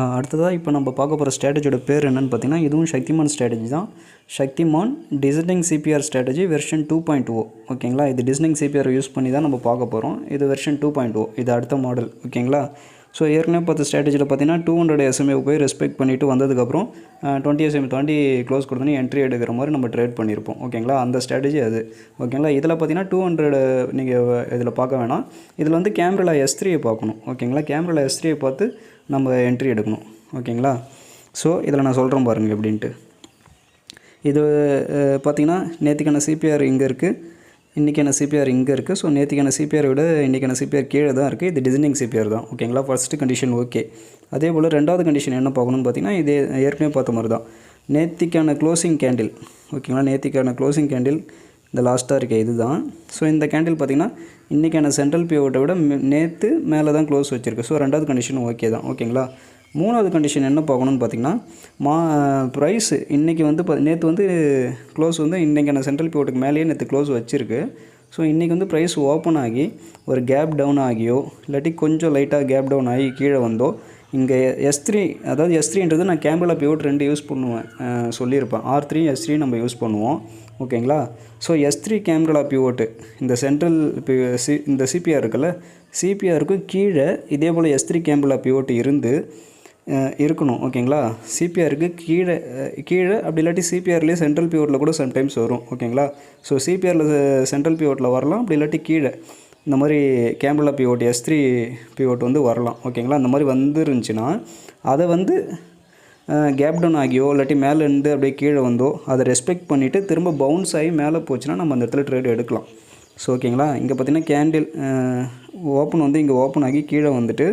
அடுத்ததாக இப்போ நம்ம பார்க்க போகிற ஸ்ட்ராட்டஜியோட பேர் என்னென்னு பார்த்தீங்கன்னா இதுவும் சக்திமான் ஸ்ட்ராட்டஜி தான். Shaktimaan descending CPR strategy version 2.0 ஓகேங்களா. இது டிசெண்டிங் சிபிஆர் யூஸ் பண்ணி தான் நம்ம பார்க்க போகிறோம். இது வெர்ஷன் 2.0 இது அடுத்த மாடல் ஓகேங்களா. ஸோ ஏற்கனவே பார்த்த ஸ்ட்ராட்டஜியில் பார்த்தீங்கன்னா 200 SMA போய் ரெஸ்பெக்ட் பண்ணிவிட்டு வந்ததுக்கப்புறம் 20 SMA தாண்டி க்ளோஸ் கொடுத்தோன்னே என்ட்ரி எடுக்கிற மாதிரி நம்ம ட்ரேட் பண்ணியிருப்போம் ஓகேங்களா. அந்த ஸ்ட்ராட்டஜி அது ஓகேங்களா. இதில் பார்த்தீங்கன்னா 200 நீங்கள் இதில் பார்க்க வேணாம். இதில் வந்து கேமராவில் S3 பார்க்கணும் ஓகேங்களா. கேமராவில் S3 பார்த்து நம்ம என்ட்ரி எடுக்கணும் ஓகேங்களா. ஸோ இதில் நான் சொல்கிறேன் பாருங்கள் எப்படின்ட்டு. இது பார்த்திங்கன்னா நேற்றுக்கான சிபிஆர் இங்கே இருக்குது, இன்றைக்கான சிபிஆர் இங்கே இருக்குது. ஸோ நேற்றுக்கான சிபிஆரை விட இன்றைக்கான சிபிஆர் கீழே தான் இருக்குது. இது டிசைனிங் சிபிஆர் தான் ஓகேங்களா. First condition okay. அதே போல் ரெண்டாவது கண்டிஷன் என்ன பார்க்கணும்னு பார்த்திங்கன்னா இதே ஏற்கனவே பார்த்த மாதிரி தான். நேற்றுக்கான க்ளோசிங் கேண்டில் ஓகேங்களா. நேற்றுக்கான க்ளோசிங் கேண்டில் இந்த லாஸ்ட்டாக இருக்க இது தான். ஸோ இந்த கேண்டில் பார்த்திங்கன்னா இன்றைக்கான சென்ட்ரல் பிவோட்டை விட நேற்று மேலே தான் க்ளோஸ் வச்சுருக்கு. ஸோ ரெண்டாவது கண்டிஷனும் ஓகே தான் ஓகேங்களா. மூணாவது கண்டிஷன் என்ன பார்க்கணுன்னு பார்த்திங்கன்னா ப்ரைஸ் இன்றைக்கி வந்து நேற்று வந்து க்ளோஸ் வந்து இன்றைக்கான சென்ட்ரல் பிவோட்டுக்கு மேலேயே நேற்று க்ளோஸ் வச்சுருக்கு. ஸோ இன்றைக்கி வந்து ப்ரைஸ் ஓப்பன் ஆகி ஒரு கேப் டவுன் ஆகியோ இல்லாட்டி கொஞ்சம் லைட்டாக கேப் டவுன் ஆகி கீழே வந்தோ இங்கே S3 அதாவது S3ன்றது நான் கேம்பரா பிவோட் 2 யூஸ் பண்ணுவேன் சொல்லியிருப்பேன். R3 S3 நம்ம யூஸ் பண்ணுவோம் ஓகேங்களா. ஸோ S3 கேமரா பிவோட்டு இந்த சென்ட்ரல் இந்த சிபிஆர் இருக்குல்ல, சிபிஆருக்கு கீழே இதே போல் S3 கேமரா பிவோட்டு இருக்கணும் ஓகேங்களா. சிபிஆருக்கு கீழே அப்படி இல்லாட்டி சிபிஆர்லேயே சென்ட்ரல் பிவோட்டில் கூட சம்டைம்ஸ் வரும் ஓகேங்களா. ஸோ சிபிஆரில் சென்ட்ரல் பிவோட்டில் வரலாம், அப்படி இல்லாட்டி கீழே இந்த மாதிரி கேம்பரா பிவோட் S3 பிவோட் வந்து வரலாம் ஓகேங்களா. அந்த மாதிரி வந்துருந்துச்சுன்னா அதை வந்து கேப் டவுன் ஆகியோ இல்லாட்டி மேலேருந்து அப்படியே கீழே வந்தோ அதை ரெஸ்பெக்ட் பண்ணிவிட்டு திரும்ப பவுன்ஸ் ஆகி மேலே போச்சுன்னா நம்ம அந்த இடத்துல ட்ரேட் எடுக்கலாம். ஸோ ஓகேங்களா. இங்கே பார்த்திங்கன்னா கேண்டில் ஓப்பன் வந்து இங்கே ஓப்பன் ஆகி கீழே வந்துட்டு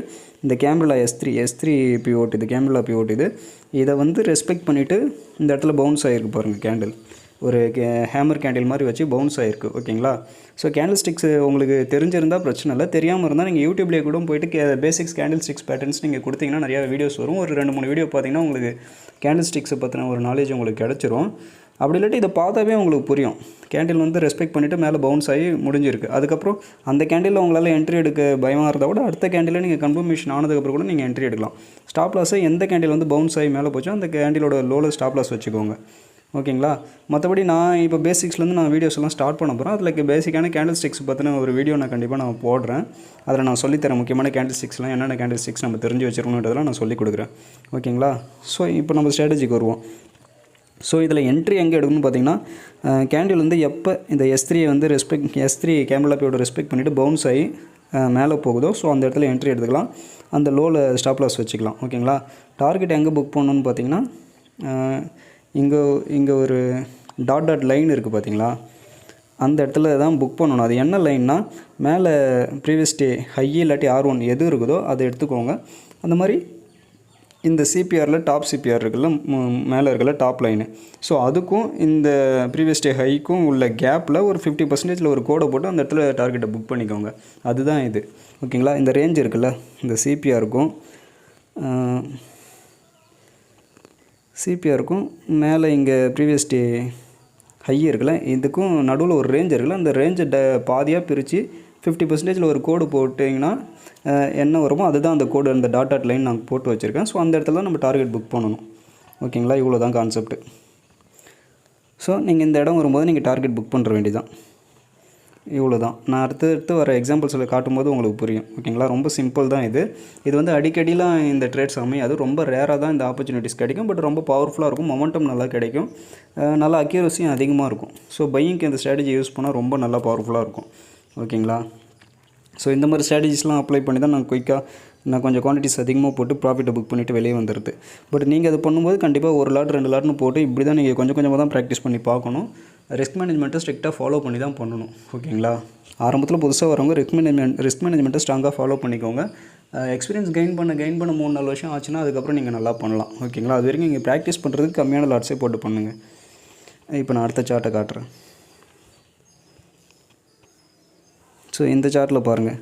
இந்த கேம்பரா S3 பிவோட் இது கேம்பரா பிவோட் இதை வந்து ரெஸ்பெக்ட் பண்ணிவிட்டு இந்த இடத்துல பவுன்ஸ் ஆகிருக்கு பாருங்கள். கேண்டில் ஒரு ஹேமர் கேண்டில் மாதிரி வச்சு பவுன்ஸ் ஆகிருக்கு ஓகேங்களா. ஸோ கேண்டில் ஸ்டிக்ஸ் உங்களுக்கு தெரிஞ்சிருந்தால் பிரச்சனை இல்லை, தெரியாமல் இருந்தால் நீங்கள் யூடியூப்லேயே கூட போய்ட்டு பேசிக்ஸ் கேண்டில் ஸ்டிக்ஸ் பேட்டர்ன்ஸ் நீங்கள் கொடுத்தீங்கன்னா நிறையா வீடியோஸ் வரும். ஒரு 2-3 வீடியோ பார்த்தீங்கன்னா உங்களுக்கு கேண்டில் ஸ்டிக்ஸை பற்றின ஒரு நாலேஜ் உங்களுக்கு கிடச்சிரும். அப்படி இல்லாட்டி இதை பார்த்தாவே உங்களுக்கு புரியும். கேண்டில் வந்து ரெஸ்பெக்ட் பண்ணிவிட்டு மேலே பவுன்ஸ் ஆகி முடிஞ்சிருக்கு. அதுக்கப்புறம் அந்த கேண்டிலில் உங்களால் என்ட்ரி எடுக்க பயமாக இருந்தால் கூட அடுத்த கேண்டிலில் நீங்கள் கன்ஃபர்மேஷன் ஆனதுக்கப்புறம் கூட நீங்கள் என்ட்ரி எடுக்கலாம். ஸ்டாப் லாஸை எந்த கேண்டில் வந்து பவுன்ஸ் ஆகி மேலே போச்சோ அந்த கேண்டிலோட லோவில் ஸ்டாப் லாஸ் வச்சுக்கோங்க ஓகேங்களா. மற்றபடி நான் இப்போ பேசிக்ஸ்லேருந்து நான் வீடியோஸ் எல்லாம் ஸ்டார்ட் பண்ண போகிறேன். அதில் பேசிக்கான கேண்டில் ஸ்டிக்ஸ் பற்றின ஒரு வீடியோ நான் கண்டிப்பாக நான் போடுறேன். அதில் நான் சொல்லித்தரேன் முக்கியமான கேண்டில் ஸ்டிக்ஸ்லாம் என்னென்ன கேண்டில் ஸ்டிக்ஸ் நம்ம தெரிஞ்சு வச்சுருக்கணுன்றதெல்லாம் நான் சொல்லிக் கொடுக்குறேன் ஓகேங்களா. ஸோ இப்போ நம்ம ஸ்ட்ராட்டஜிக்கு வருவோம். ஸோ இதில் என்ட்ரி எங்கே எடுக்கணும்னு பார்த்தீங்கன்னா கேண்டில் வந்து எப்போ இந்த S3 வந்து S3 கேமரா பியோட ரெஸ்பெக்ட் பண்ணிவிட்டு பவுன்ஸ் ஆகி மேலே போகுதோ ஸோ அந்த இடத்துல என்ட்ரி எடுத்துக்கலாம். அந்த லோவில் ஸ்டாப் லாஸ் வச்சுக்கலாம் ஓகேங்களா. டார்கெட் எங்கே புக் பண்ணணும்னு பார்த்தீங்கன்னா இங்கே ஒரு டாட் லைன் இருக்குது பார்த்தீங்களா, அந்த இடத்துல தான் புக் பண்ணணும். அது என்ன லைன்னா மேலே ப்ரீவியஸ் டே ஹை இல்லாட்டி R1 எது இருக்குதோ அதை எடுத்துக்கோங்க. அந்த மாதிரி இந்த சிபிஆரில் டாப் சிபிஆர் இருக்குல்ல, மேலே இருக்குல்ல டாப் லைனு, ஸோ அதுக்கும் இந்த ப்ரீவியஸ் டே ஹைக்கும் உள்ள கேப்பில் ஒரு 50% ஒரு கோடை போட்டு அந்த இடத்துல டார்கெட்டை புக் பண்ணிக்கோங்க. அதுதான் இது ஓகேங்களா. இந்த ரேஞ்ச் இருக்குல்ல, இந்த சிபிஆருக்கும் மேலே இங்கே ப்ரீவியஸ் டே ஹை இருக்குல்ல, இதுக்கும் நடுவில் ஒரு ரேஞ்ச் இருக்குல்ல, அந்த ரேஞ்சை பாதியாக பிரித்து 50% ஒரு கோடு போட்டிங்கன்னா என்ன வருமோ அதுதான் அந்த கோடு, அந்த டாட் லைன் நான் போட்டு வச்சுருக்கேன். ஸோ அந்த இடத்துல தான் நம்ம டார்கெட் புக் பண்ணணும் ஓகேங்களா. இவ்வளோ தான் கான்செப்ட். ஸோ நீங்கள் இந்த இடம் வரும்போது நீங்கள் டார்கெட் புக் பண்ணுற வேண்டியதான். இவ்வளோ தான். நான் அடுத்து வர எக்ஸாம்பிள்ஸில் காட்டும்போது உங்களுக்கு புரியும் ஓகேங்களா. ரொம்ப சிம்பிள் தான் இது வந்து அடிக்கடிலாம் இந்த ட்ரேட்ஸ் அமையாது, ரொம்ப ரேராக தான் இந்த ஆப்பர்ச்சுனிட்டிஸ் கிடைக்கும். பட் ரொம்ப பவர்ஃபுல்லாக இருக்கும், மொமெண்டம் நல்லா கிடைக்கும், நல்லா அக்யூரஸியும் அதிகமாக இருக்கும். ஸோ பையிங்க்கு இந்த ஸ்ட்ராட்டஜி யூஸ் பண்ணால் ரொம்ப நல்லா பவர்ஃபுல்லாக இருக்கும் ஓகேங்களா. ஸோ இந்த மாதிரி ஸ்ட்ராட்டஜிஸ்லாம் அப்ளை பண்ணி தான் நான் கொஞ்சம் குவான்டிட்டிஸ் அதிகமாக போட்டு ப்ராஃபிட்டை புக் பண்ணிவிட்டு வெளியே வந்துடுது. பட் நீங்கள் அது பண்ணும்போது கண்டிப்பாக 1 லாட் 2 லாட்னு போட்டு இப்படி தான் நீங்கள் கொஞ்சம் கொஞ்சமாக தான் ப்ராக்டிஸ் பண்ணி பார்க்கணும். ரிஸ்க் மேனேஜ்மெண்ட்டை ஸ்ட்ரிக்டாக ஃபாலோ பண்ணி தான் பண்ணணும் ஓகேங்களா. ஆரம்பத்தில் புதுசாக வரவங்க ரிஸ்க் மேனேஜ்மெண்ட்டை ஸ்ட்ராங்காக ஃபாலோ பண்ணிக்கோங்க. எக்ஸ்பீரியன்ஸ் கெயின் பண்ண 3-4 வருஷம் ஆச்சுன்னா அதுக்கப்புறம் நீங்கள் நல்லா பண்ணலாம் ஓகேங்களா. அது வரைக்கும் நீங்கள் ப்ராக்டிஸ் பண்ணுறதுக்கு கம்மியான லாட்ஸே போட்டு பண்ணுங்கள். இப்போ நான் அடுத்த சார்ட்டை காட்டுறேன். ஸோ இந்த சார்ட்டில் பாருங்கள்,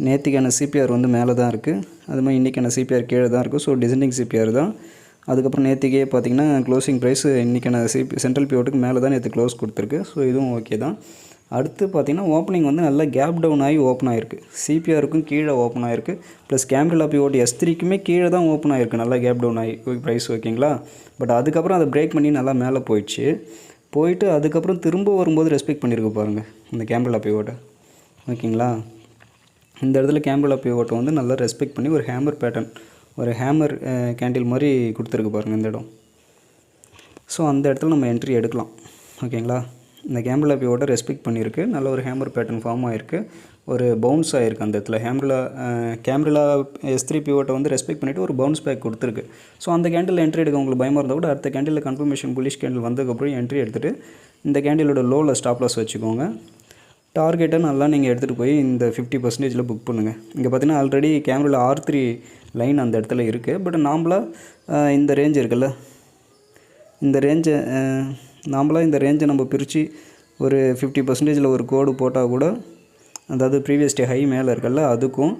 நேற்றுக்கான சிபிஆர் வந்து மேலே தான் இருக்குது, அது மாதிரி இன்றைக்கான சிபிஆர் கீழே தான் இருக்குது. ஸோ டிசெண்டிங் சிபிஆர் தான். அதுக்கப்புறம் நேற்றுக்கே பார்த்திங்கன்னா க்ளோசிங் ப்ரைஸ் இன்றைக்கான சென்ட்ரல் பிவோட்டுக்கு மேலே தான் நேற்று க்ளோஸ் கொடுத்துருக்கு. ஸோ இதுவும் ஓகே தான். அடுத்து பார்த்திங்கன்னா ஓப்பனிங் வந்து நல்லா கேப் டவுன் ஆகி ஓப்பன் ஆகிருக்கு. சிபிஆருக்கும் கீழே ஓப்பன் ஆகிருக்கு. ப்ளஸ் கேம்ப்ரில்லா பிவோட் S3க்குமே கீழே தான் ஓப்பன் ஆகிருக்கு, நல்லா கேப் டவுன் ஆகி ப்ரைஸ். ஓகேங்களா. பட் அதுக்கப்புறம் அதை பிரேக் பண்ணி நல்லா மேலே போயிட்டு அதுக்கப்புறம் திரும்ப வரும்போது ரெஸ்பெக்ட் பண்ணியிருக்கு பாருங்கள் இந்த கேம்ப்ரில்லா பிவோட்டை. ஓகேங்களா. இந்த இடத்துல கேம்ப்ரில்லா பிவோட்டை வந்து நல்லா ரெஸ்பெக்ட் பண்ணி ஒரு ஹேமர் பேட்டர்ன், ஒரு ஹேமர் கேண்டில் மாதிரி கொடுத்துருக்கு பாருங்கள் இந்த இடம். ஸோ அந்த இடத்துல நம்ம என்ட்ரி எடுக்கலாம். ஓகேங்களா. இந்த கேம்ப்ரில்லா பிவோட்டை ரெஸ்பெக்ட் பண்ணியிருக்கு, நல்ல ஒரு ஹேமர் பேட்டர்ன் ஃபார்ம் ஆகிருக்கு, ஒரு பவுன்ஸ் ஆகிருக்கு அந்த இடத்துல. கேம்ப்ரில்லா S3 பிவோட்டை வந்து ரெஸ்பெக்ட் பண்ணிவிட்டு ஒரு பவுன்ஸ் பேக் கொடுத்துருக்கு. ஸோ அந்த கேண்டில் என்ட்ரி எடுக்க உங்களுக்கு பயமாக இருந்தால் கூட அடுத்த கேண்டில் கன்ஃபர்மேஷன் புல்லிஷ் கேண்டில் வந்ததுக்கப்புறம் என்ட்ரி எடுத்துகிட்டு இந்த கேண்டிலோட லோவில் ஸ்டாப் லாஸ் வச்சுக்கோங்க. டார்கெட்டை நல்லா நீங்கள் எடுத்துகிட்டு போய் இந்த 50% புக் பண்ணுங்கள். இங்கே பார்த்தீங்கன்னா ஆல்ரெடி கேம்ப்ரில்லா R3 லைன் அந்த இடத்துல இருக்குது. பட் நாம்பளாக இந்த ரேஞ்ச் இருக்குல்ல, இந்த ரேஞ்சை நம்ம பிரித்து ஒரு 50% ஒரு கோடு போட்டால் கூட, அதாவது ப்ரீவியஸ் டே ஹை மேலே இருக்குல்ல அதுக்கும்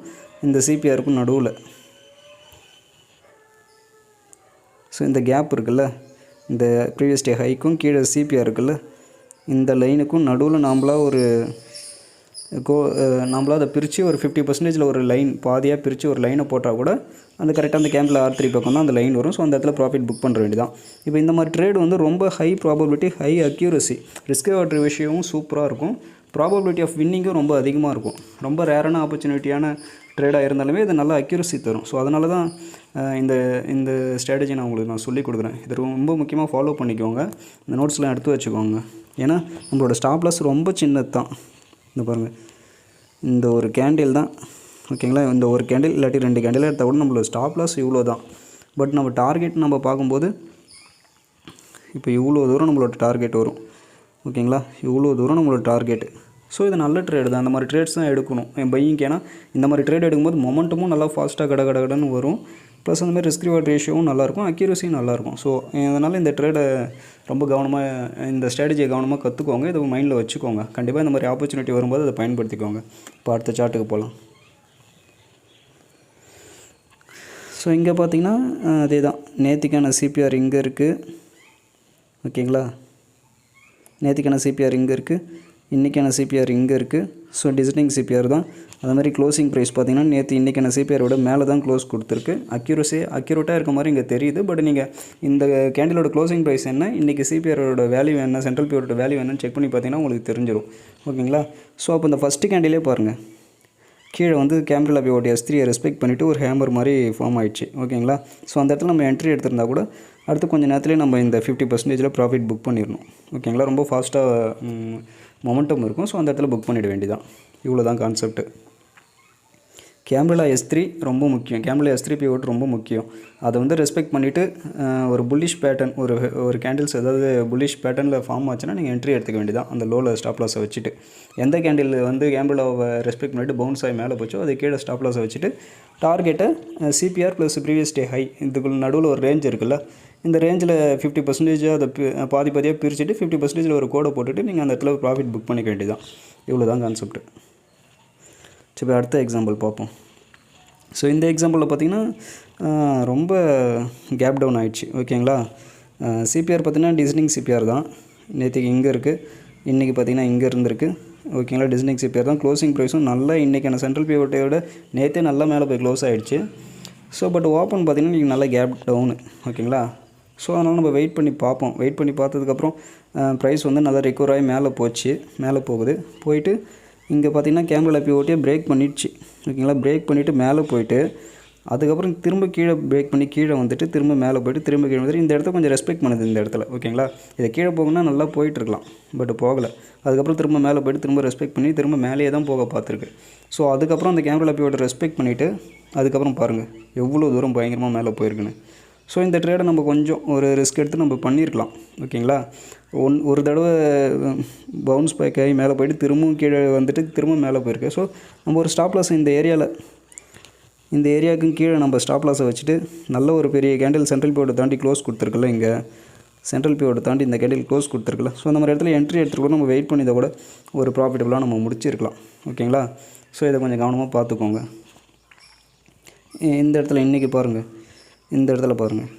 இந்த சிபிஆருக்கும் நடுவில், ஸோ இந்த கேப் இருக்குல்ல, இந்த ப்ரீவியஸ் டே ஹைக்கும் கீழே சிபிஆர் இருக்குல்ல, இந்த லைனுக்கும் நடுவில் நம்மளாக அதை பிரித்து ஒரு 50% ஒரு லைன் பாதியாக பிரித்து ஒரு லைனை போட்டால் கூட அந்த கரெக்டாக அந்த கேம்பில் R3 பக்கம் தான் அந்த லைன் வரும். ஸோ அந்த இடத்துல ப்ராஃபிட் புக் பண்ணுற வேண்டியதான். இப்போ இந்த மாதிரி ட்ரேடு வந்து ரொம்ப high probability, high accuracy, risk reward விஷயமும் சூப்பராக இருக்கும், ப்ராபபிலிட்டி ஆஃப் வின்னிங்கும் ரொம்ப அதிகமாக இருக்கும். ரொம்ப ரேரான ஆப்பர்ச்சுனிட்டியான ட்ரேடாக இருந்தாலுமே இது நல்லா அக்யூரசி தரும். ஸோ அதனால தான் இந்த ஸ்ட்ராட்டஜி நான் உங்களுக்கு சொல்லிக் கொடுக்குறேன். இது ரொம்ப முக்கியமாக ஃபாலோ பண்ணிக்கோங்க, இந்த நோட்ஸ்லாம் எடுத்து வச்சுக்கோங்க. ஏன்னா நம்மளோட ஸ்டாப் லாஸ் ரொம்ப சின்னது தான். இந்த பாருங்கள், இந்த ஒரு கேண்டில் தான். ஓகேங்களா. இந்த ஒரு கேண்டில் இல்லாட்டி 2 கேண்டில் எடுத்தால் கூட நம்மளோட ஸ்டாப் லாஸ் இவ்வளோ தான். பட் நம்ம டார்கெட் நம்ம பார்க்கும்போது இப்போ இவ்வளோ தூரம் நம்மளோட டார்கெட் வரும். ஓகேங்களா. இவ்வளோ தூரம் நம்மளோட டார்கெட்டு. ஸோ இது நல்ல ட்ரேடு தான். அந்த மாதிரி ட்ரேட்ஸ் தான் எடுக்கணும் பையிங்க்கு. ஏன்னா இந்த மாதிரி ட்ரேட் எடுக்கும்போது மொமெண்டமும் நல்லா ஃபாஸ்ட்டாக கடன்னு வரும். ப்ளஸ் அந்த மாதிரி ரிஸ்க் ரிவார்ட் ரேஷியோவும் நல்லாயிருக்கும், அக்யூரஸியும் நல்லாயிருக்கும். ஸோ அதனால் இந்த ட்ரேடை ரொம்ப கவனமாக, இந்த ஸ்ட்ராட்டஜியை கவனமாக கற்றுக்கோங்க, இதை மைண்டில் வச்சுக்கோங்க. கண்டிப்பாக இந்த மாதிரி ஆப்பர்ச்சுனிட்டி வரும்போது அதை பயன்படுத்திக்கோங்க. இப்போ அடுத்த சார்ட்டுக்கு போகலாம். ஸோ இங்கே பார்த்திங்கன்னா அதே தான், நேற்றுக்கான சிபிஆர் இங்கே இருக்குது. ஓகேங்களா. நேற்றுக்கான சிபிஆர் இங்கே இருக்குது, இன்றைக்கான சிபிஆர் இங்கே இருக்குது. ஸோ டிசைனிங் சிபிஆர் தான். அது மாதிரி க்ளோசிங் ப்ரைஸ் பார்த்திங்கன்னா நேற்று இன்றைக்கான சிபிஆரோட மேலே தான் க்ளோஸ் கொடுத்துருக்கு. அக்யூரேட்டாக இருக்க மாதிரி இங்கே தெரியுது. பட் நீங்கள் இந்த கேண்டிலோட க்ளோசிங் ப்ரைஸ் என்ன, இன்றைக்கி சிபிஆரோட வேல்யூ என்ன, சென்ட்ரல் பிவோட வேல்யூ என்னன்னு செக் பண்ணி பார்த்தீங்கன்னா உங்களுக்கு தெரிஞ்சிடும். ஓகேங்களா. ஸோ அப்போ இந்த ஃபஸ்ட்டு கேண்டிலே பாருங்கள், கீழே வந்து கேம்ப்ரில்லா பிவோட் S3 ரெஸ்பெக்ட் பண்ணிவிட்டு ஒரு ஹேமர் மாதிரி ஃபார்ம் ஆகிடுச்சு. ஓகேங்களா. ஸோ அந்த இடத்துல நம்ம என்ட்ரி எடுத்திருந்தா கூட அடுத்து கொஞ்சம் நேரத்துலேயே நம்ம இந்த 50% ப்ராஃபிட் புக் பண்ணிடணும். ஓகேங்களா. ரொம்ப ஃபாஸ்ட்டாக மொமெண்டம் இருக்கும். ஸோ அந்த இடத்துல புக் பண்ணிட வேண்டியதான். இவ்வளோ தான் கான்செப்ட்டு. கேம்ப்ரில்லா S3 ரொம்ப முக்கியம். கேம்ப்ரில்லா S3 பிவோட் ரொம்ப முக்கியம். அதை வந்து ரெஸ்பெக்ட் பண்ணிவிட்டு ஒரு புல்லிஷ் பேட்டர்ன், ஒரு கேண்டில்ஸ் ஏதாவது புல்லிஷ் பேட்டர்னில் ஃபார்ம் ஆச்சுன்னா நீங்கள் என்ட்ரி எடுத்துக்க வேண்டியதான், அந்த லோவில் ஸ்டாப் லாஸை வச்சுட்டு. எந்த கேண்டில் வந்து கேம்ப்ரில்லாவை ரெஸ்பெக்ட் பண்ணிவிட்டு பவுன்ஸ் ஆகி மேலே போச்சோ அது கீழே ஸ்டாப் லாஸை வச்சுட்டு டார்கெட்டை CPR plus previous day high, இதுக்குள்ள நடுவில் ஒரு ரேஞ்ச் இருக்குல்ல, இந்த ரேஞ்சில் 50% அதை பாதியாக பிரிச்சுட்டு 50% ஒரு கோடை போட்டுட்டு நீங்கள் அந்த இடத்துல ப்ராஃபிட் புக் பண்ணிக்க வேண்டியதான். இவ்வளோ தான் கான்செப்ட். சரி, அடுத்த எக்ஸாம்பிள் பார்ப்போம். ஸோ இந்த எக்ஸாம்பிளில் பார்த்திங்கன்னா ரொம்ப கேப் டவுன் ஆகிடுச்சு. ஓகேங்களா. சிபிஆர் பார்த்திங்கன்னா டிசைனிங் சிபிஆர் தான். நேற்றுக்கு இங்கே இருக்குது, இன்றைக்கி பார்த்திங்கன்னா இங்கே இருந்திருக்கு. ஓகேங்களா. டிசைனிங் சிபிஆர் தான். க்ளோசிங் ப்ரைஸும் நல்லா இன்றைக்கான சென்ட்ரல் பிவோட்டையோட நேற்றே நல்லா மேலே போய் க்ளோஸ் ஆகிடுச்சு. ஸோ பட் ஓப்பன் பார்த்திங்கன்னா இன்றைக்கி நல்லா கேப் டவுனு. ஓகேங்களா. ஸோ அதனால் நம்ம வெயிட் பண்ணி பார்ப்போம். வெயிட் பண்ணி பார்த்ததுக்கப்புறம் ப்ரைஸ் வந்து நல்லா ரெக்கவர் ஆகி மேலே போயிட்டு இங்கே பார்த்திங்கன்னா கேம்ப்ரில்லா பிவோட்டே பிரேக் பண்ணிடுச்சு. ஓகேங்களா. பிரேக் பண்ணிவிட்டு மேலே போயிட்டு அதுக்கப்புறம் திரும்ப கீழே பிரேக் பண்ணி கீழே வந்துட்டு திரும்ப மேலே போய்ட்டு திரும்ப கீழே வந்துட்டு இந்த இடத்த கொஞ்சம் ரெஸ்பெக்ட் பண்ணுது இந்த இடத்துல. ஓகேங்களா. இதை கீழே போகணுன்னா நல்லா போயிட்டுருக்கலாம், பட் போகலை. அதுக்கப்புறம் திரும்ப மேலே போய்ட்டு திரும்ப ரெஸ்பெக்ட் பண்ணி திரும்ப மேலேயே தான் போக பார்த்துருக்கு. ஸோ அதுக்கப்புறம் அந்த கேம்ப்ரில்லா பிவோட்டை ரெஸ்பெக்ட் பண்ணிவிட்டு அதுக்கப்புறம் பாருங்கள் எவ்வளோ தூரம் பயங்கரமாக மேலே போயிருக்குன்னு. ஸோ இந்த ட்ரேடை நம்ம கொஞ்சம் ஒரு ரிஸ்க் எடுத்து நம்ம பண்ணியிருக்கலாம். ஓகேங்களா. ஒரு தடவை பவுன்ஸ் பேக் ஆகி மேலே போய்ட்டு திரும்பவும் கீழே வந்துட்டு திரும்ப மேலே போயிருக்கு. ஸோ நம்ம ஒரு ஸ்டாப் லாஸ் இந்த ஏரியாவுக்கும் கீழே நம்ம ஸ்டாப் லாஸை வச்சுட்டு நல்ல ஒரு பெரிய கேண்டில் சென்ட்ரல் பிவோட்டை தாண்டி க்ளோஸ் கொடுத்துருக்குல்ல, இங்கே சென்ட்ரல் பிவோட்டை தாண்டி இந்த கேண்டில் க்ளோஸ் கொடுத்துருக்குல்ல. ஸோ அந்த மாதிரி இடத்துல என்ட்ரி எடுத்துருக்கோம், நம்ம வெயிட் பண்ணி இதை கூட ஒரு ப்ராஃபிட்டபுளாக நம்ம முடிச்சிருக்கலாம். ஓகேங்களா. ஸோ இதை கொஞ்சம் கவனமாக பார்த்துக்கோங்க. இந்த இடத்துல இன்றைக்கி பாருங்கள், இந்த இடத்துல பாருங்கள்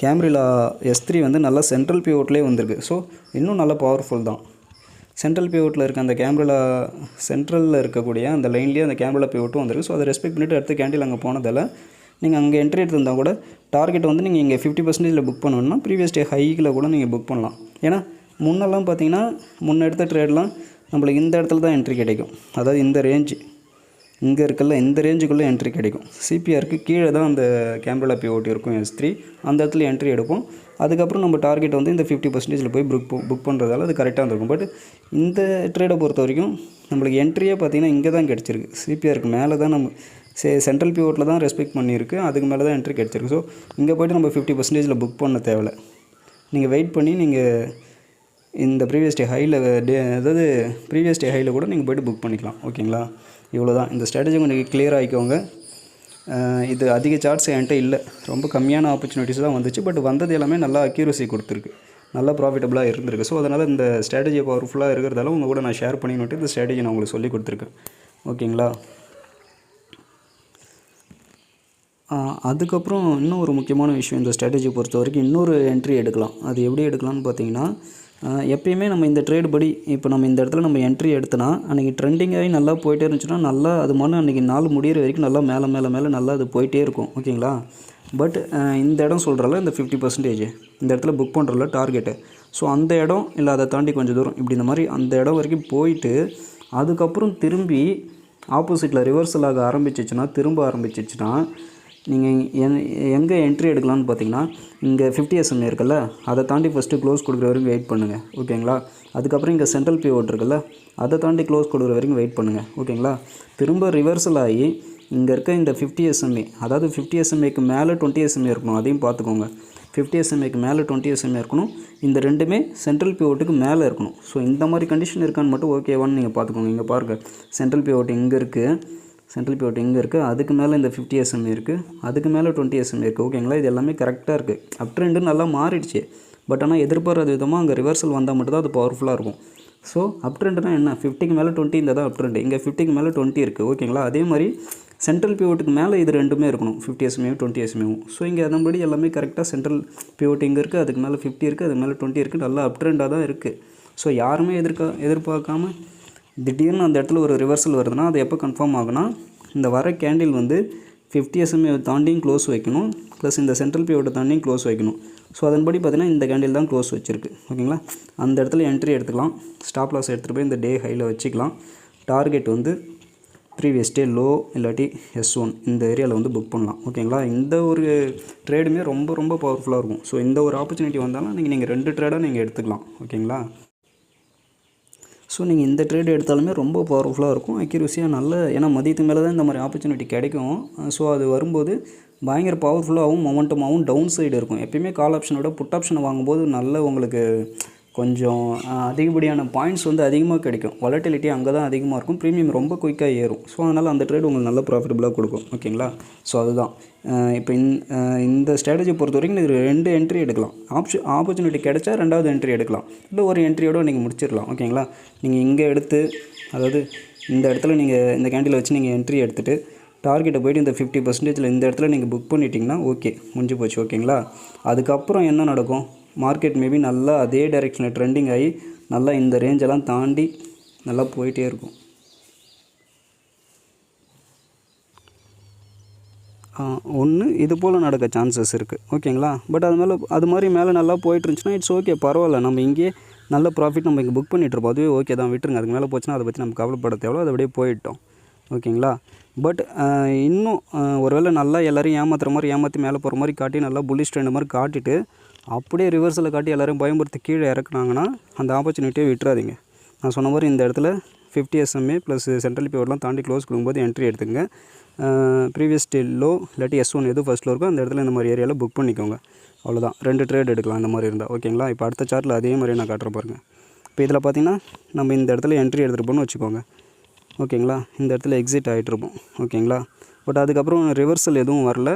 கேம்ப்ரில்லா S3 வந்து நல்லா சென்ட்ரல் பிவோட்லேயே வந்திருக்கு. ஸோ இன்னும் நல்லா பவர்ஃபுல் தான். சென்ட்ரல் பிவோட்டில் இருக்க அந்த கேமரா சென்ட்ரலில் இருக்கக்கூடிய அந்த லைன்லேயே அந்த கேமரா பிவோட்டும் வந்துருக்கு. ஸோ அதை ரெஸ்பெக்ட் பண்ணிவிட்டு அடுத்த கேண்டில் அங்கே போனதால் நீங்கள் அங்கே என்ட்ரி எடுத்திருந்தால் கூட டார்கெட் வந்து நீங்கள் இங்கே 50% புக் பண்ணணும்னா ப்ரீவியஸ் டே ஹைக்கில் கூட நீங்கள் புக் பண்ணலாம். ஏன்னா முன்னெல்லாம் பார்த்தீங்கன்னா முன்ன எடுத்த ட்ரேட்லாம் நம்மளுக்கு இந்த இடத்துல தான் என்ட்ரி கிடைக்கும். அதாவது இந்த ரேஞ்சு இங்கே இருக்கல இந்த ரேஞ்சுக்குள்ளே என்ட்ரி கிடைக்கும். சிபிஆருக்கு கீழே தான் அந்த கேம்பரா பிவோட் இருக்கும் S3, அந்த இடத்துல என்ட்ரி எடுப்போம். அதுக்கப்புறம் நம்ம டார்கெட் வந்து இந்த 50% போய் புக் பண்ணுறதால அது கரெக்டாக இருந்திருக்கும். பட் இந்த ட்ரேடை பொறுத்த வரைக்கும் நம்மளுக்கு என்ட்ரியே பார்த்திங்கன்னா இங்கே தான் கிடச்சிருக்கு. சிபிஆருக்கு மேலே தான் நம்ம சென்ட்ரல் பிவோட்டில் தான் ரெஸ்பெக்ட் பண்ணியிருக்கு, அதுக்கு மேலே தான் என்ட்ரி கிடச்சிருக்கு. ஸோ இங்கே போய்ட்டு நம்ம 50% புக் பண்ண தேவையில்லை. நீங்கள் வெயிட் பண்ணி நீங்கள் இந்த ப்ரீவியஸ் டே ஹையில் அதாவது ப்ரீவியஸ் டே ஹையில் கூட நீங்கள் போய்ட்டு புக் பண்ணிக்கலாம். ஓகேங்களா, இவ்வளோ தான். இந்த ஸ்ட்ராட்டஜி கொஞ்சம் கிளியர் ஆகிக்கோங்க. இது அதிக சார்ட்ஸ் என்கிட்ட இல்லை, ரொம்ப கம்மியான ஆப்பர்ச்சுனிட்டிஸ் தான் வந்துச்சு. பட் வந்தது எல்லாமே நல்லா அக்யூரசி கொடுத்துருக்கு, நல்லா ப்ராஃபிட்டபுளாக இருந்திருக்கு. ஸோ அதனால் இந்த ஸ்ட்ராட்டஜி பவர்ஃபுல்லாக இருக்கிறதால உங்கள் கூட நான் ஷேர் பண்ணிட்டு இந்த ஸ்ட்ராட்டஜி நான் உங்களுக்கு சொல்லி கொடுத்துருக்கேன். ஓகேங்களா, அதுக்கப்புறம் இன்னும் ஒரு முக்கியமான விஷயம், இந்த ஸ்ட்ராட்டஜி பொறுத்த வரைக்கும் இன்னொரு என்ட்ரி எடுக்கலாம். அது எப்படி எடுக்கலாம்னு பார்த்தீங்கன்னா, எப்பயுமே நம்ம இந்த ட்ரேட் படி இப்போ நம்ம இந்த இடத்துல நம்ம என்ட்ரி எடுத்தோன்னா அன்றைக்கி ட்ரெண்டிங்காகி நல்லா போயிட்டே இருந்துச்சுன்னா நல்லா அது மாதிரி அன்றைக்கி நாள் முடிகிற வரைக்கும் நல்லா மேலே நல்லா அது போயிட்டே இருக்கும். ஓகேங்களா, பட் இந்த இடம் சொல்கிறல இந்த 50% இந்த இடத்துல புக் பண்ணுறல டார்கெட்டு. ஸோ அந்த இடம் இல்லை அதை தாண்டி கொஞ்சம் தூரம் இப்படி இந்த மாதிரி அந்த இடம் வரைக்கும் போயிட்டு அதுக்கப்புறம் திரும்பி ஆப்போசிட்டில் ரிவர்சல் ஆக திரும்ப ஆரம்பிச்சிச்சுன்னா நீங்கள் எங்கே என்ட்ரி எடுக்கலான்னு பார்த்தீங்கன்னா, இங்கே 50 SMA இருக்குல்ல, அதை தாண்டி ஃபஸ்ட்டு க்ளோஸ் கொடுக்குற வரைக்கும் வெயிட் பண்ணுங்கள். ஓகேங்களா, அதுக்கப்புறம் இங்கே சென்ட்ரல் பிவோட் இருக்குல்ல, அதை தாண்டி க்ளோஸ் கொடுக்குற வரைக்கும் வெயிட் பண்ணுங்கள். ஓகேங்களா, திரும்ப ரிவர்சல் ஆகி இங்கே இருக்க இந்த 50 SMA, அதாவது 50 SMAக்கு மேலே 20 SMA இருக்கணும், அதையும் பார்த்துக்கோங்க. 50 SMAக்கு மேலே 20 SMA இருக்கணும், இந்த ரெண்டுமே சென்ட்ரல் பிவோட்டுக்கு மேலே இருக்கணும். ஸோ இந்த மாதிரி கண்டிஷன் இருக்கான்னு மட்டும் ஓகேவான்னு நீங்கள் பார்த்துக்கோங்க. இங்கே பாருங்கள், சென்ட்ரல் பிவோட் இங்கே இருக்குது, அதுக்கு மேலே இந்த 50 SMA இருக்குது, அதுக்கு மேலே 20 SMA இருக்குது. ஓகேங்களா, இது எல்லாமே கரெக்டாக இருக்குது. அப் ட்ரெண்டு நல்லா மாறிடுச்சு. பட் ஆனால் எதிர்பாராத விதமாக அங்கே ரிவர்சல் வந்தால் மட்டும்தான் அது பவர்ஃபுல்லாக இருக்கும். ஸோ அப் ட்ரெண்டுனா என்ன, 50க்கு மேலே 20 இந்த தான் அப் ட்ரெண்டு, இங்கே 50க்கு மேலே 20 இருக்குது. ஓகேங்களா, அதே மாதிரி சென்ட்ரல் பிவோட்டுக்கு மேலே இது ரெண்டுமே இருக்கணும், 50 SMA 20 SMA. ஸோ இங்கே அதன்படி எல்லாமே கரெக்டாக சென்ட்ரல் பிவோட் இங்கே இருக்குது, அதுக்கு மேலே 50 இருக்குது, அதுக்கு மேலே 20 இருக்குது, நல்லா அப் ட்ரெண்டாக தான் இருக்குது. ஸோ யாருமே எதிர்பார்க்காம திடீர்னு அந்த இடத்துல ஒரு ரிவர்சல் வருதுன்னா அது எப்போ கன்ஃபார்ம் ஆகுனா, இந்த வர கேண்டில் வந்து 50 SMA தாண்டியும் க்ளோஸ் வைக்கணும், ப்ளஸ் இந்த சென்ட்ரல் பிவோட்டை தாண்டியும் க்ளோஸ் வைக்கணும். ஸோ அதன்படி பார்த்திங்கன்னா இந்த கேண்டில் தான் க்ளோஸ் வச்சுருக்கு. ஓகேங்களா, அந்த இடத்துல என்ட்ரி எடுத்துக்கலாம், ஸ்டாப் லாஸ் எடுத்துகிட்டு போய் இந்த டே ஹையில் வச்சுக்கலாம். டார்கெட் வந்து ப்ரீவியஸ் டே லோ இல்லாட்டி S1 இந்த ஏரியாவில் வந்து புக் பண்ணலாம். ஓகேங்களா, இந்த ஒரு ட்ரேடுமே ரொம்ப ரொம்ப பவர்ஃபுல்லாக இருக்கும். ஸோ இந்த ஒரு ஆப்பர்ச்சுனிட்டி வந்தாலும் நீங்கள் 2 ட்ரேடாக நீங்கள் எடுத்துக்கலாம். ஓகேங்களா, ஸோ நீங்கள் இந்த ட்ரேட் எடுத்தாலுமே ரொம்ப பவர்ஃபுல்லாக இருக்கும், அக்யூரஸியாக நல்ல. ஏன்னா மதியத்துக்கு மேலே தான் இந்த மாதிரி ஆப்பர்ச்சுனிட்டி கிடைக்கும். ஸோ அது வரும்போது பயங்கர பவர்ஃபுல்லாகவும் மொமெண்டமாகவும் டவுன் சைடு இருக்கும். எப்பயுமே கால் ஆப்ஷனோட புட் ஆப்ஷனை வாங்கும்போது நல்ல உங்களுக்கு கொஞ்சம் அதிகப்படியான பாயிண்ட்ஸ் வந்து அதிகமாக கிடைக்கும். வாலட்டிலிட்டி அங்கே தான் அதிகமாக இருக்கும், ப்ரீமியம் ரொம்ப குயிக்காக ஏறும். ஸோ அதனால் அந்த ட்ரேட் உங்களுக்கு நல்ல ப்ராஃபிட்டபுளாக கொடுக்கும். ஓகேங்களா, ஸோ அதுதான் இப்போ இந்த ஸ்ட்ராட்டஜி பொறுத்த வரைக்கும் இது 2 என்ட்ரி எடுக்கலாம். ஆப்பர்ச்சுனிட்டி கிடைச்சா 2வது என்ட்ரி எடுக்கலாம், இல்லை ஒரு என்ட்ரியோடு நீங்கள் முடிச்சிடலாம். ஓகேங்களா, நீங்கள் இங்கே எடுத்து, அதாவது இந்த இடத்துல நீங்கள் இந்த கேண்டில் வச்சு நீங்கள் என்ட்ரி எடுத்துகிட்டு டார்கெட்டை போய்ட்டு இந்த 50% இந்த இடத்துல நீங்கள் புக் பண்ணிட்டீங்கன்னா ஓகே, முடிஞ்சு போச்சு. ஓகேங்களா, அதுக்கப்புறம் என்ன நடக்கும், மார்க்கெட் மேபி நல்லா அதே டைரெக்ஷனில் ட்ரெண்டிங் ஆகி நல்லா இந்த ரேஞ்செல்லாம் தாண்டி நல்லா போயிட்டே இருக்கும். ஒன்று இது போல் நடக்க சான்சஸ் இருக்குது. ஓகேங்களா, பட் அது மாதிரி மேலே நல்லா போயிட்டு இருந்துச்சுன்னா இட்ஸ் ஓகே, பரவாயில்ல. நம்ம இங்கேயே நல்ல ப்ராஃபிட் நம்ம இங்கே புக் பண்ணிகிட்ருப்போம், அதுவே ஓகே தான், விட்டுருங்க. அதுக்கு மேலே போச்சுன்னா அதை பற்றி நம்ம கவலைப்பட தேவையில்ல, அது அப்படியே போயிட்டோம். ஓகேங்களா, பட் இன்னும் ஒருவேளை நல்லா எல்லோரும் ஏமாத்துற மாதிரி ஏமாற்றி மேலே போகிற மாதிரி காட்டி நல்லா புல்லிஷ் ட்ரெண்ட் மாதிரி காட்டிட்டு அப்படியே ரிவர்ஸில் காட்டி எல்லோரும் பயன்படுத்தி கீழே இறக்குனாங்கன்னா அந்த ஆப்பர்ச்சுனிட்டியை விட்டுறாதீங்க. நான் சொன்ன மாதிரி இந்த இடத்துல 50 SMA ப்ளஸ் சென்ட்ரல் பிவோட்லாம் தாண்டி க்ளோஸ் கொடுக்கும்போது என்ட்ரி எடுத்துங்க. ப்ரீவியஸ் டே லோ இல்லாட்டி S1 எது ஃபஸ்ட்டில் இருக்கோ அந்த இடத்துல இந்த மாதிரி ஏரியாவில் புக் பண்ணிக்கோங்க. அவ்வளோதான், 2 ட்ரேட் எடுக்கலாம் இந்த மாதிரி இருந்தால். ஓகேங்களா, இப்போ அடுத்த சார்ட்டில் அதே மாதிரி நான் காட்டுற பாருங்க. இப்போ இதில் பார்த்திங்கன்னா நம்ம இந்த இடத்துல என்ட்ரி எடுத்துகிட்டு வச்சுக்கோங்க. ஓகேங்களா, இந்த இடத்துல எக்ஸிட் ஆகிட்ருப்போம். ஓகேங்களா, பட் அதுக்கப்புறம் ரிவர்சல் எதுவும் வரல,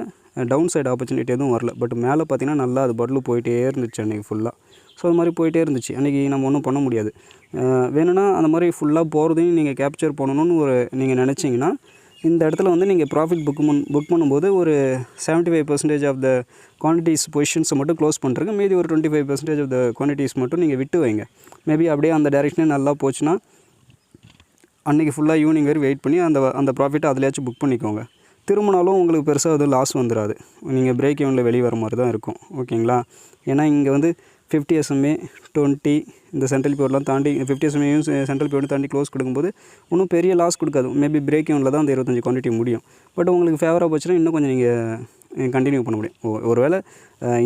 டவுன் சைடு ஆப்பர்ச்சுனிட்டி எதுவும் வரல. பட் மேலே பார்த்திங்கன்னா நல்லா அது பட்லு போயிட்டே இருந்துச்சு அன்றைக்கி ஃபுல்லாக. ஸோ அது மாதிரி போயிட்டே இருந்துச்சு. அன்றைக்கி நம்ம ஒன்றும் பண்ண முடியாது. வேணும்னா அந்த மாதிரி ஃபுல்லாக போகிறதையும் நீங்கள் கேப்சர் பண்ணணும்னு நீங்கள் நினச்சிங்கன்னா இந்த இடத்துல வந்து நீங்கள் ப்ராஃபிட் புக் பண்ணும்போது ஒரு 75% ஆஃப் த குவான்டிட்டிஸ் பொசிஷன்ஸை மட்டும் க்ளோஸ் பண்ணுறங்க, மீதி ஒரு 25% ஆஃப் த குவான்டிட்டிஸ் மட்டும் நீங்கள் விட்டு வைங்க. மேபி அப்படியே அந்த டைரெக்ஷனே நல்லா போச்சுன்னா அன்றைக்கி ஃபுல்லாக ஈவினிங் வரை வெயிட் பண்ணி அந்த ப்ராஃபிட்டை அதிலேயாச்சும் புக் பண்ணிக்கோங்க. திரும்பினாலும் உங்களுக்கு பெருசாக அது லாஸ் வந்துடாது. நீங்கள் பிரேக் ஈவனில் வெளியே வர மாதிரி தான் இருக்கும். ஓகேங்களா? ஏன்னா இங்கே வந்து 50 SMA 20 இந்த சென்ட்ரல் பியூர்லாம் தாண்டி 50 SMAயும் சென்ட்ரல் பியூர் தாண்டி க்ளோஸ் கொடுக்கும்போது இன்னும் பெரிய லாஸ் கொடுக்காது. மேபி பிரேக் ஈவனில் தான் அந்த 25 குவான்டிட்டி முடியும். பட் உங்களுக்கு ஃபேவராக போச்சுன்னா இன்னும் கொஞ்சம் நீங்கள் கண்டினியூ பண்ண முடியும். ஒருவேளை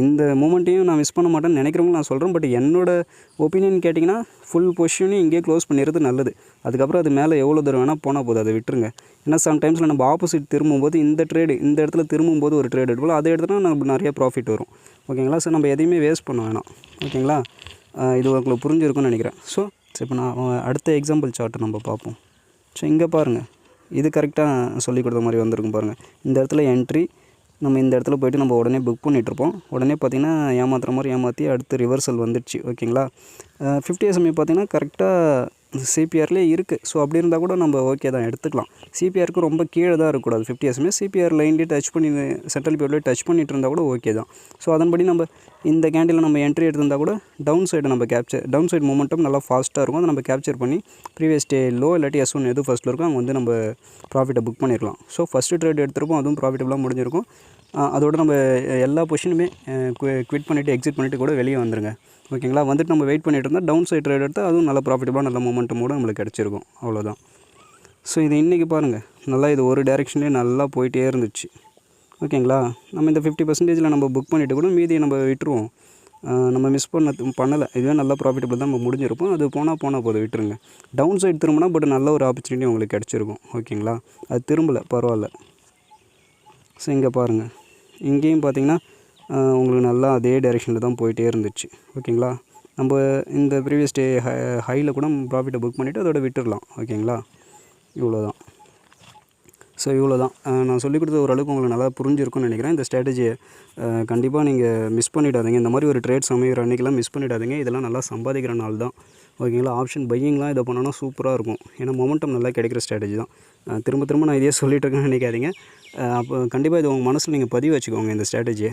இந்த மூமெண்ட்டையும் நான் மிஸ் பண்ண மாட்டேன்னு நினைக்கிறவங்க நான் சொல்கிறேன். பட் என்னோடய ஒப்பீனியன் கேட்டிங்கன்னா ஃபுல் பொசிஷனையும் இங்கேயே க்ளோஸ் பண்ணிடுறது நல்லது. அதுக்கப்புறம் அது மேலே எவ்வளோ தூரம் வேணால் போனால் போதும், அதை விட்டுருங்க. ஏன்னா சம்டைம்ஸில் நம்ம ஆப்போசிட் திரும்பும்போது இந்த இடத்துல திரும்பும்போது ஒரு ட்ரேட் எடுப்போம், அதை எடுத்தோன்னா நம்ம நிறைய ப்ராஃபிட் வரும். ஓகேங்களா? ஸோ நம்ம எதையுமே வேஸ்ட் பண்ண வேணாம். ஓகேங்களா? இது உங்களுக்கு புரிஞ்சிருக்குன்னு நினைக்கிறேன். ஸோ இப்போ நான் அடுத்த எக்ஸாம்பிள் சார்ட்டை நம்ம பார்ப்போம். ஸோ இங்கே பாருங்கள், இது கரெக்டாக சொல்லி கொடுத்த மாதிரி வந்திருக்கும் பாருங்கள். இந்த இடத்துல என்ட்ரி, நம்ம இந்த இடத்துல போய்ட்டு நம்ம உடனே புக் பண்ணிகிட்ருப்போம். உடனே பார்த்திங்கன்னா ஏமாத்துற மாதிரி ஏமாற்றி அடுத்து ரிவர்சல் வந்துடுச்சு. ஓகேங்களா? 50 SMA பார்த்திங்கன்னா கரெக்டாக சிபிஆர்லேயே இருக்குது. ஸோ அப்படி இருந்தால் கூட நம்ம ஓகே தான், எடுத்துக்கலாம். சிபிஆருக்கு ரொம்ப கீழே தான் இருக்கக்கூடாது 50 SMA. சிபிஆர் லைன்லேயே டச் பண்ணி சென்ட்ரல் பியூர்லேயே டச் பண்ணிட்டு இருந்தால் கூட ஓகே தான். ஸோ அதன்படி நம்ம இந்த கேண்டில் நம்ம என்ட்ரி எடுத்திருந்தால் கூட டவுன் சைடு நம்ம டவுன் சைடு மூமெண்ட்டும் நல்லா ஃபாஸ்ட்டாக இருக்கும். அதை நம்ம கேப்சர் பண்ணி ப்ரீவியஸ் டே லோ இல்லாட்டி S1 எது ஃபஸ்ட்டில் இருக்கும் அங்கே வந்து நம்ம ப்ராஃபிட்டை புக் பண்ணிடலாம். ஸோ ஃபஸ்ட்டு ட்ரேட் எடுத்திருப்போம், அதுவும் ப்ராஃபிட்டபுளாக முடிஞ்சிருக்கும். அதோட நம்ம எல்லா பொசிஷனுமே குவிட் பண்ணிவிட்டு எக்ஸிட் பண்ணிவிட்டு கூட வெளியே வந்துருங்க. ஓகேங்களா? வந்துட்டு நம்ம வெயிட் பண்ணிட்டு இருந்தால் டவுன் சைட் ட்ரேட் எடுத்தால் அதுவும் நல்ல ப்ராஃபிட்டபுளாக நல்ல மொமெண்டமோடு நம்மளுக்கு கிடச்சிருக்கும். அவ்வளோதான். ஸோ இது இன்றைக்கி பாருங்கள், நல்லா இது ஒரு டைரெக்ஷன்லேயே நல்லா போயிட்டே இருந்துச்சு. ஓகேங்களா? நம்ம இந்த 50%ல் நம்ம புக் பண்ணிவிட்டு கூட மீதியை நம்ம விட்டுருவோம். நம்ம மிஸ் பண்ணலை. இதுவே நல்லா ப்ராஃபிட்டபுள் தான் நம்ம முடிஞ்சிருப்போம். அது போனால் போதும், விட்டுருங்க. டவுன் சைட் திரும்பினா பட் நல்ல ஒரு ஆப்பர்ச்சுனிட்டி உங்களுக்கு கிடச்சிருக்கும். ஓகேங்களா? அது திரும்பலை, பரவாயில்ல. ஸோ இங்கே பாருங்கள், இங்கேயும் பார்த்திங்கன்னா உங்களுக்கு நல்லா அதே டைரெக்ஷனில் தான் போயிட்டே இருந்துச்சு. ஓகேங்களா? நம்ம இந்த ப்ரீவியஸ் டே ஹையில் கூட ப்ராஃபிட்டை புக் பண்ணிவிட்டு அதோட விட்டுடலாம். ஓகேங்களா? இவ்வளோ தான். ஸோ இவ்வளோ தான். நான் சொல்லிக் கொடுத்தது ஓரளவுக்கு உங்களுக்கு நல்லா புரிஞ்சிருக்கும்னு நினைக்கிறேன். இந்த ஸ்ட்ராட்டஜியை கண்டிப்பாக நீங்கள் மிஸ் பண்ணிடாதீங்க. இந்த மாதிரி ஒரு ட்ரேட்ஸ் அமைகிற அன்றைக்கெலாம் மிஸ் பண்ணிடாதீங்க. இதெல்லாம் நல்லா சம்பாதிக்கிற நாள் தான். ஓகேங்களா? ஆப்ஷன் பையிங்லாம் இதை பண்ணோன்னா சூப்பராக இருக்கும். ஏன்னா மொமெண்டம் நல்லா கிடைக்கிற ஸ்ட்ராட்டஜி தான். திரும்ப நான் இதையே சொல்லிட்டு இருக்கேன்னு நினைக்காதீங்க. அப்போ கண்டிப்பாக இது உங்கள் மனசில் நீங்கள் பதிவு வச்சுக்கோங்க இந்த ஸ்ட்ராட்டஜியை.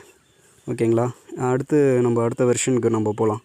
ஓகேங்களா? அடுத்த வெர்ஷனுக்கு நம்ம போகலாம்.